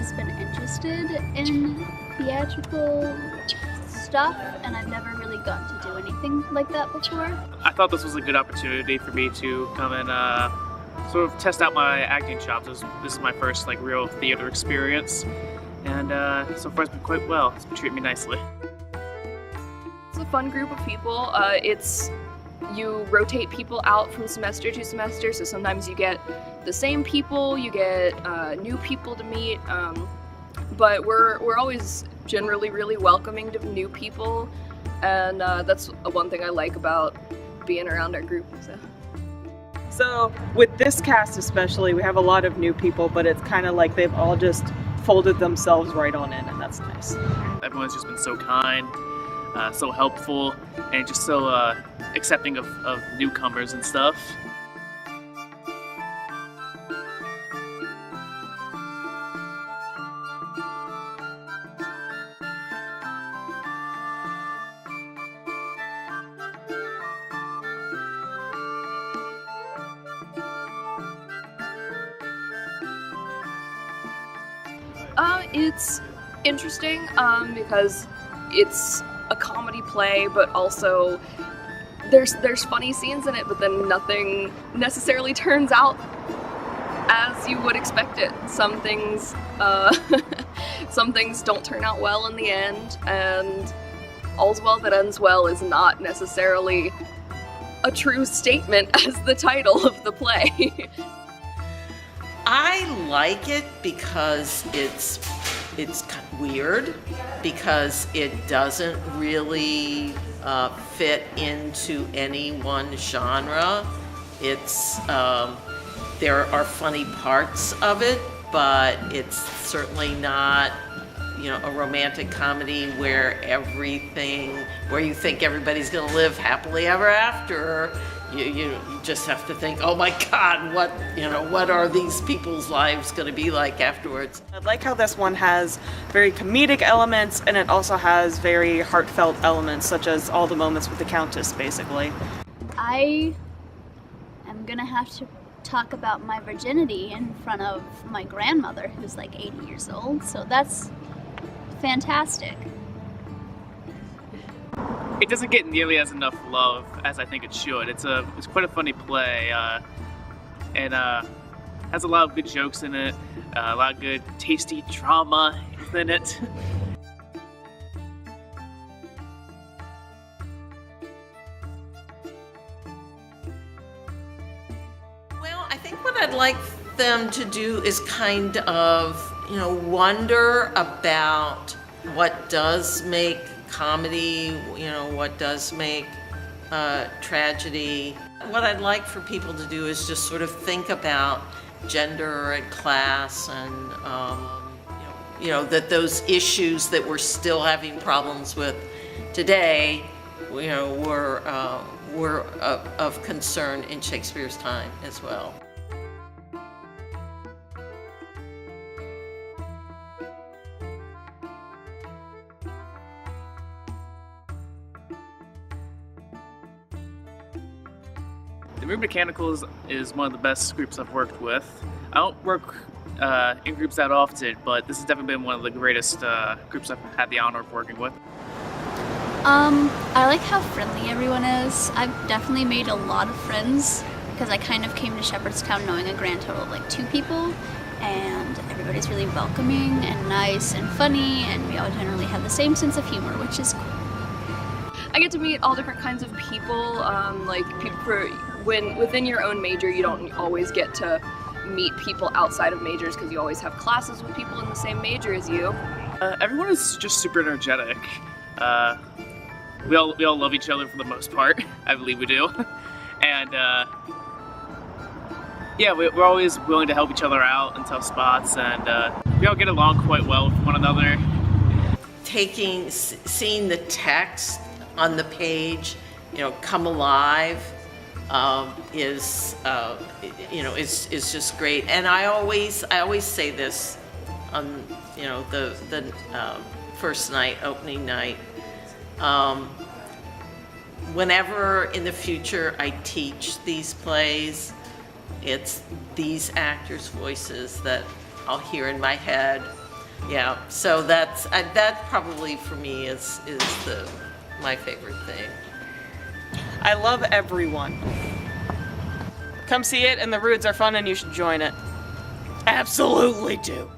always been interested in theatrical stuff, and I've never really gotten to do anything like that before. I thought this was a good opportunity for me to come and sort of test out my acting chops. This is my first like real theater experience, and so far it's been quite well. It's been treating me nicely. It's a fun group of people. You rotate people out from semester to semester, so sometimes you get the same people, you get new people to meet, but we're always generally really welcoming to new people, and that's one thing I like about being around our group. So with this cast especially, we have a lot of new people, but it's kind of like they've all just folded themselves right on in, and that's nice. Everyone's just been so kind, so helpful, and just so accepting of newcomers and stuff. It's interesting because it's a comedy play, but also there's funny scenes in it, but then nothing necessarily turns out as you would expect it. Some things some things don't turn out well in the end, and all's well that ends well is not necessarily a true statement as the title of the play. I like it because it's kind of weird, because it doesn't really fit into any one genre. It's there are funny parts of it, but it's certainly not, you know, a romantic comedy where you think everybody's going to live happily ever after. You just have to think, oh my God, what are these people's lives going to be like afterwards? I like how this one has very comedic elements, and it also has very heartfelt elements, such as all the moments with the Countess, basically. I am gonna have to talk about my virginity in front of my grandmother, who's like 80 years old, so that's fantastic. It doesn't get nearly as enough love as I think it should. It's quite a funny play, and has a lot of good jokes in it, a lot of good tasty drama in it. Well, I think what I'd like them to do is kind of, wonder about what does make comedy, what does make tragedy. What I'd like for people to do is just sort of think about gender and class, and that those issues that we're still having problems with today, were of concern in Shakespeare's time as well. The Mood Mechanicals is one of the best groups I've worked with. I don't work in groups that often, but this has definitely been one of the greatest groups I've had the honor of working with. I like how friendly everyone is. I've definitely made a lot of friends because I kind of came to Shepherdstown knowing a grand total of like 2 people, and everybody's really welcoming and nice and funny, and we all generally have the same sense of humor, which is cool. I get to meet all different kinds of people, within your own major you don't always get to meet people outside of majors because you always have classes with people in the same major as you. Everyone is just super energetic. We all love each other for the most part. I believe we do. And yeah, we're always willing to help each other out in tough spots, and we all get along quite well with one another. Seeing the text on the page, come alive, is just great. And I always say this on the first night, opening night. Whenever in the future I teach these plays, it's these actors' voices that I'll hear in my head Yeah, so that probably for me is my favorite thing. I love everyone. Come see it, and the Rudes are fun, and you should join it. Absolutely do.